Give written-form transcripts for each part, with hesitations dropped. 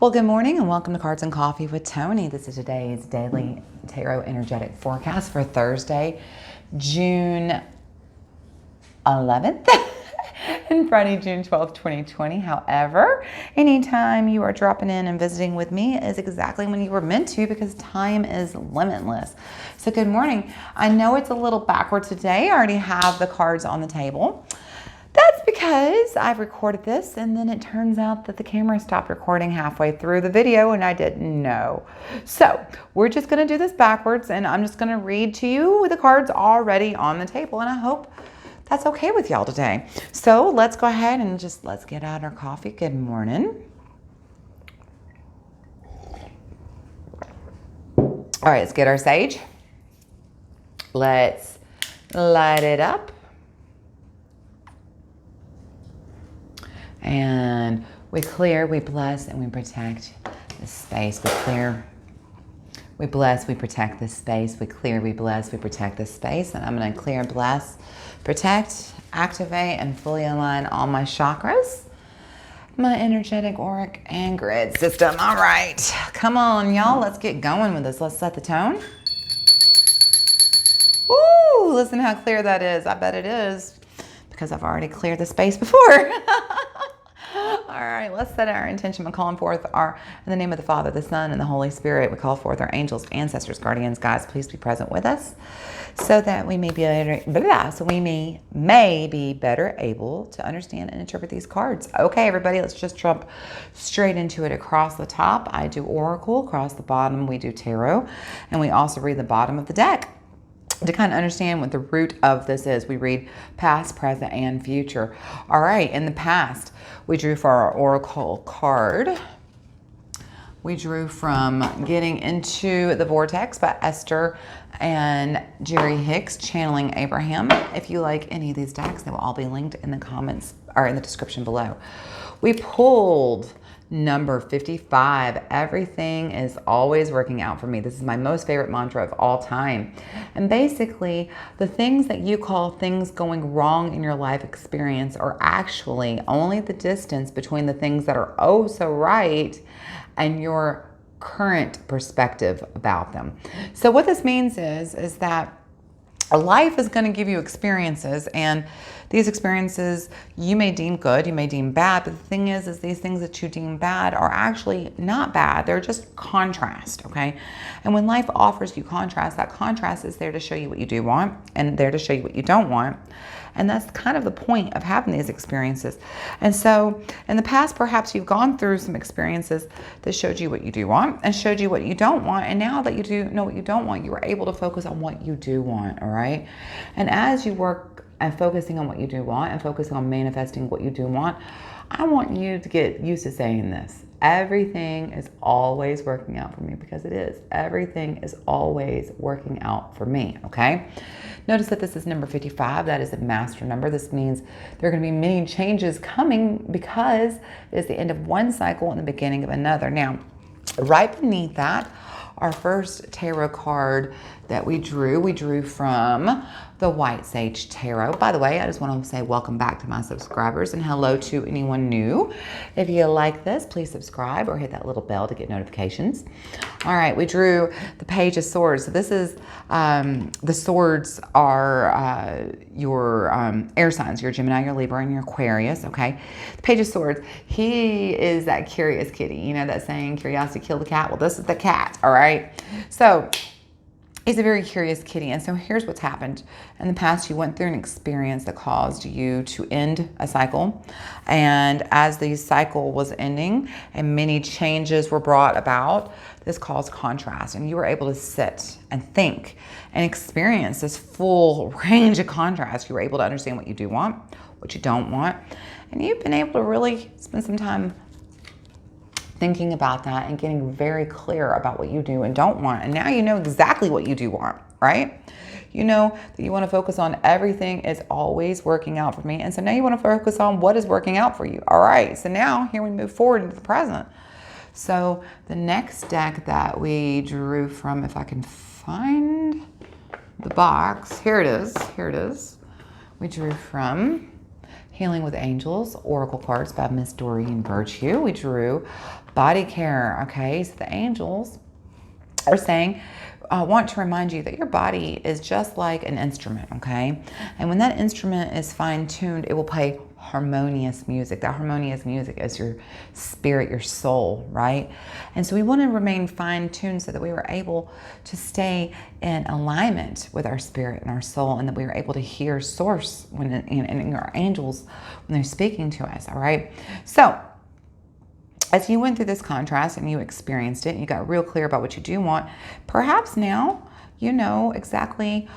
Well, good morning and welcome to Cards and Coffee with Tony. This is today's daily tarot energetic forecast for Thursday, June 11th and Friday, June 12th, 2020. However, anytime you are dropping in and visiting with me is exactly when you were meant to, because time is limitless. So good morning. I know it's a little backwards today. I already have the cards on the table. That's because I've recorded this and then it turns out that the camera stopped recording halfway through the video and I didn't know. So we're just going to do this backwards and I'm just going to read to you with the cards already on the table, and I hope that's okay with y'all today. So let's go ahead and let's get out our coffee. Good morning. All right, let's get our sage. Let's light it up. And we clear, we bless, and we protect this space. We clear, we bless, we protect this space. We clear, we bless, we protect this space. And I'm going to clear, bless, protect, activate, and fully align all my chakras, my energetic, auric, and grid system. All right, come on, y'all. Let's get going with this. Let's set the tone. Ooh, listen how clear that is. I bet it is, because I've already cleared the space before. All right, let's set our intention by calling forth in the name of the Father, the Son, and the Holy Spirit. We call forth our angels, ancestors, guardians, guides. Please be present with us, so that we may be better able to understand and interpret these cards. Okay, everybody, let's just jump straight into it. Across the top, I do oracle. Across the bottom, we do tarot, and we also read the bottom of the deck. To kind of understand what the root of this is, we read past, present, and future. All right, in the past, we drew for our oracle card. We drew from Getting Into the Vortex by Esther and Jerry Hicks, Channeling Abraham. If you like any of these decks, they will all be linked in the comments or in the description below. We pulled number 55. Everything is always working out for me. This is my most favorite mantra of all time. And basically, the things that you call things going wrong in your life experience are actually only the distance between the things that are oh so right and your current perspective about them. So what this means is that life is going to give you experiences, and these experiences you may deem good, you may deem bad, but the thing is these things that you deem bad are actually not bad. They're just contrast, okay? And when life offers you contrast, that contrast is there to show you what you do want and there to show you what you don't want. And that's kind of the point of having these experiences. And so in the past, perhaps you've gone through some experiences that showed you what you do want and showed you what you don't want. And now that you do know what you don't want, you are able to focus on what you do want, all right? And as you work and focusing on what you do want and focusing on manifesting what you do want, I want you to get used to saying this. Everything is always working out for me, because it is. Everything is always working out for me, okay? Notice that this is number 55. That is a master number. This means there are going to be many changes coming, because it's the end of one cycle and the beginning of another. Now, right beneath that, our first tarot card that we drew from the White Sage Tarot. By the way, I just want to say welcome back to my subscribers and hello to anyone new. If you like this, please subscribe or hit that little bell to get notifications. All right, we drew the Page of Swords. So this is, the swords are your air signs, your Gemini, your Libra, and your Aquarius, okay? The Page of Swords, he is that curious kitty. You know that saying, curiosity killed the cat? Well, this is the cat, all right? So he's a very curious kitty. And so here's what's happened. In the past, you went through an experience that caused you to end a cycle. And as the cycle was ending and many changes were brought about, this caused contrast. And you were able to sit and think and experience this full range of contrast. You were able to understand what you do want, what you don't want. And you've been able to really spend some time thinking about that and getting very clear about what you do and don't want. And now you know exactly what you do want, right? You know that you want to focus on everything is always working out for me. And so now you want to focus on what is working out for you. All right, so now here we move forward into the present. So the next deck that we drew from, if I can find the box, here it is. We drew from Healing with Angels, Oracle cards by Miss Doreen Virtue. We drew body care. Okay, so the angels are saying, want to remind you that your body is just like an instrument, okay? And when that instrument is fine-tuned, it will play harmonious music. That harmonious music is your spirit, your soul, right? And so we want to remain fine-tuned so that we were able to stay in alignment with our spirit and our soul, and that we were able to hear source and our angels when they're speaking to us, all right? So as you went through this contrast and you experienced it, and you got real clear about what you do want, perhaps now you know exactly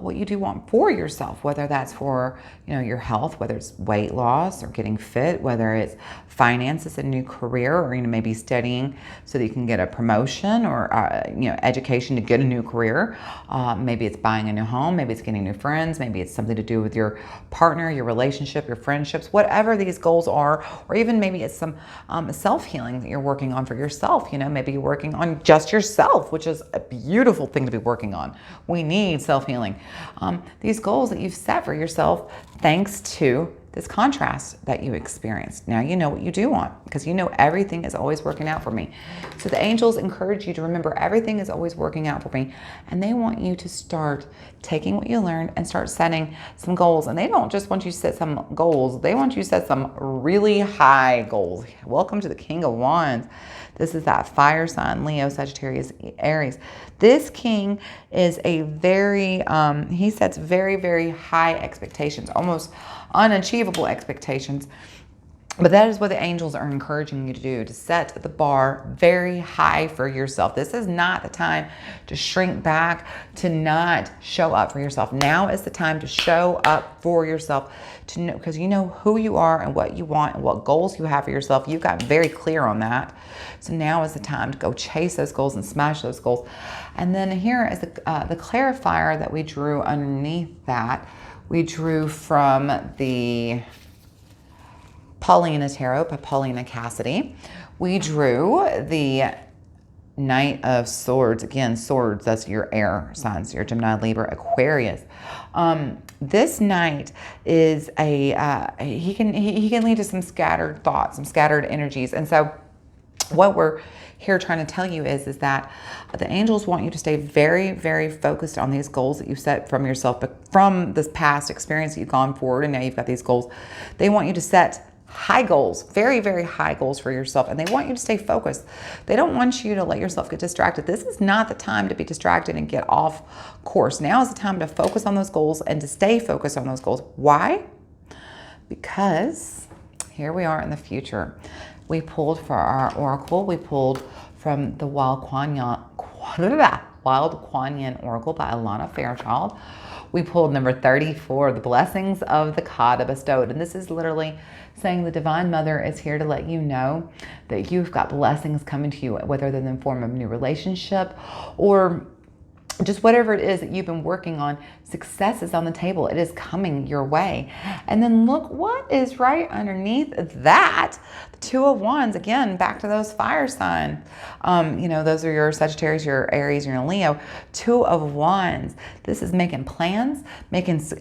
what you do want for yourself, whether that's for your health, whether it's weight loss or getting fit, whether it's finances, a new career, or maybe studying so that you can get a promotion, or education to get a new career. Maybe it's buying a new home, maybe it's getting new friends, maybe it's something to do with your partner, your relationship, your friendships, whatever these goals are. Or even maybe it's some self-healing that you're working on for yourself. Maybe you're working on just yourself, which is a beautiful thing to be working on. We need self-healing. These goals that you've set for yourself thanks to this contrast that you experienced. Now you know what you do want, because everything is always working out for me. So the angels encourage you to remember everything is always working out for me. And they want you to start taking what you learned and start setting some goals. And they don't just want you to set some goals, they want you to set some really high goals. Welcome to the King of Wands. This is that fire sign, Leo, Sagittarius, Aries. This king is a very, he sets very, very high expectations, almost unachievable expectations. But that is what the angels are encouraging you to do, to set the bar very high for yourself. This is not the time to shrink back, to not show up for yourself. Now is the time to show up for yourself, to know, because you know who you are and what you want and what goals you have for yourself. You've got very clear on that. So now is the time to go chase those goals and smash those goals. And then here is the clarifier that we drew underneath that. We drew from the Paulina Tarot by Paulina Cassidy. We drew the Knight of Swords. Again, swords, that's your air signs, your Gemini, Libra, Aquarius. This knight is he can lead to some scattered thoughts, some scattered energies. And so what we're here trying to tell you is that the angels want you to stay very, very focused on these goals that you set from yourself, but from this past experience that you've gone forward and now you've got these goals. They want you to set high goals, very, very high goals for yourself, and they want you to stay focused. They don't want you to let yourself get distracted. This is not the time to be distracted and get off course. Now is the time to focus on those goals and to stay focused on those goals. Why? Because here we are in the future. We pulled for our oracle, we pulled from the Wild Kuan Yin Oracle by Alana Fairchild. We pulled number 34, the blessings of the Kata bestowed. And this is literally saying the Divine Mother is here to let you know that you've got blessings coming to you, whether they're in the form of a new relationship or just whatever it is that you've been working on. Success is on the table. It is coming your way. And then look what is right underneath that. The Two of Wands. Again, back to those fire signs. Those are your Sagittarius, your Aries, your Leo. Two of Wands. This is making plans,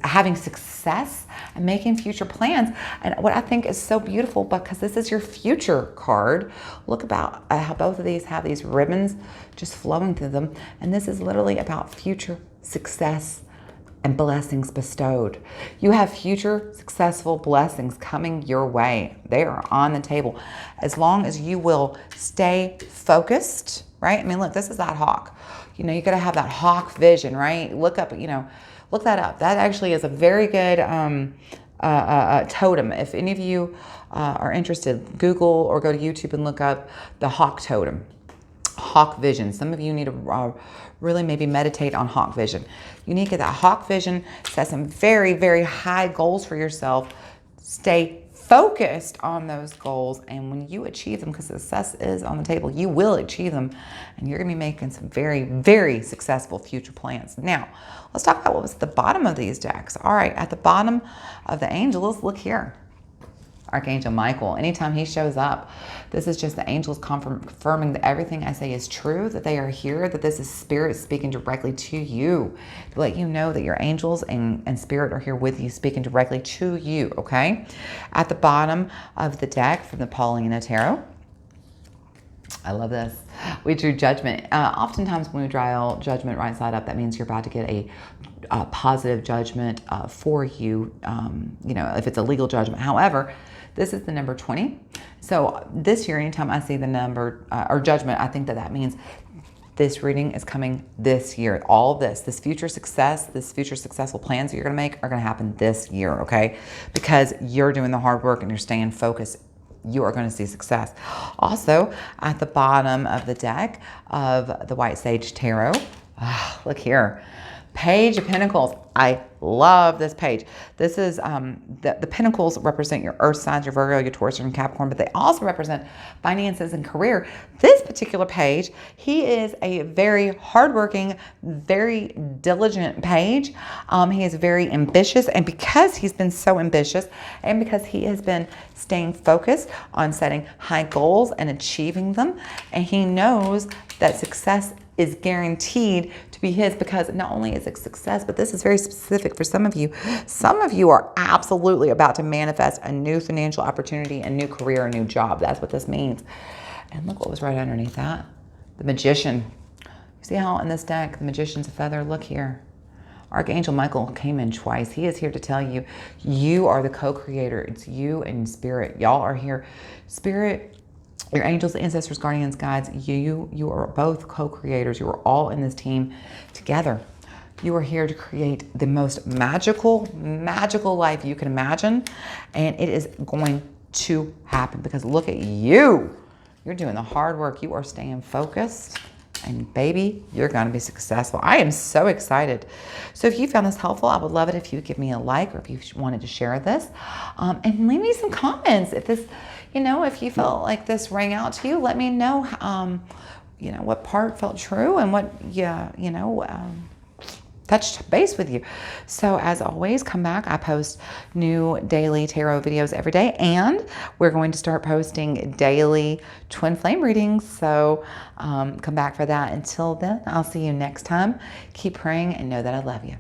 having success, and making future plans. And what I think is so beautiful, because this is your future card. Look about how both of these have these ribbons just flowing through them. And this is literally about future success and blessings bestowed. You have future successful blessings coming your way. They are on the table. As long as you will stay focused, right? I mean, look, this is that hawk. You got to have that hawk vision, right? Look up, look that up. That actually is a very good totem. If any of you are interested, Google or go to YouTube and look up the hawk totem. Hawk vision. Some of you need to really maybe meditate on hawk vision. You need to get that hawk vision, set some very, very high goals for yourself. Stay focused on those goals, and when you achieve them, because success is on the table, you will achieve them, and you're going to be making some very, very successful future plans. Now, let's talk about what was at the bottom of these decks. All right, at the bottom of the angels, look here. Archangel Michael. Anytime he shows up, this is just the angels confirming that everything I say is true, that they are here, that this is spirit speaking directly to you, to let you know that your angels and spirit are here with you, speaking directly to you, okay? At the bottom of the deck from the Paulina Tarot, I love this. We drew judgment. Oftentimes when we draw judgment right side up, that means you're about to get a positive judgment for you, you know, if it's a legal judgment. However, this is the number 20. So this year, anytime I see the number or judgment, I think that that means this reading is coming this year. All this future success, this future successful plans that you're going to make are going to happen this year, okay? Because you're doing the hard work and you're staying focused. You are going to see success. Also, at the bottom of the deck of the White Sage Tarot, look here. Page of Pentacles. I love this page. This is, the Pentacles represent your earth signs, your Virgo, your Taurus, and Capricorn, but they also represent finances and career. This particular page, he is a very hardworking, very diligent page. He is very ambitious, and because he's been so ambitious, and because he has been staying focused on setting high goals and achieving them, and he knows that success is guaranteed to be his, because not only is it success, but this is very specific for some of you. Some of you are absolutely about to manifest a new financial opportunity, a new career, a new job. That's what this means. And look what was right underneath that. The Magician. You see how in this deck, the Magician's a feather? Look here. Archangel Michael came in twice. He is here to tell you, you are the co-creator. It's you and Spirit. Y'all are here. Spirit, your angels, ancestors, guardians, guides, you are both co-creators. You are all in this team together. You are here to create the most magical life you can imagine. And it is going to happen, because look at you. You're doing the hard work. You are staying focused. And baby, you're going to be successful. I am so excited. So if you found this helpful, I would love it if you give me a like, or if you wanted to share this. And leave me some comments. If this, you know, if you felt like this rang out to you, let me know, you know, what part felt true and what, touched base with you. So as always, come back. I post new daily tarot videos every day, and we're going to start posting daily twin flame readings. So come back for that. Until then, I'll see you next time. Keep praying and know that I love you.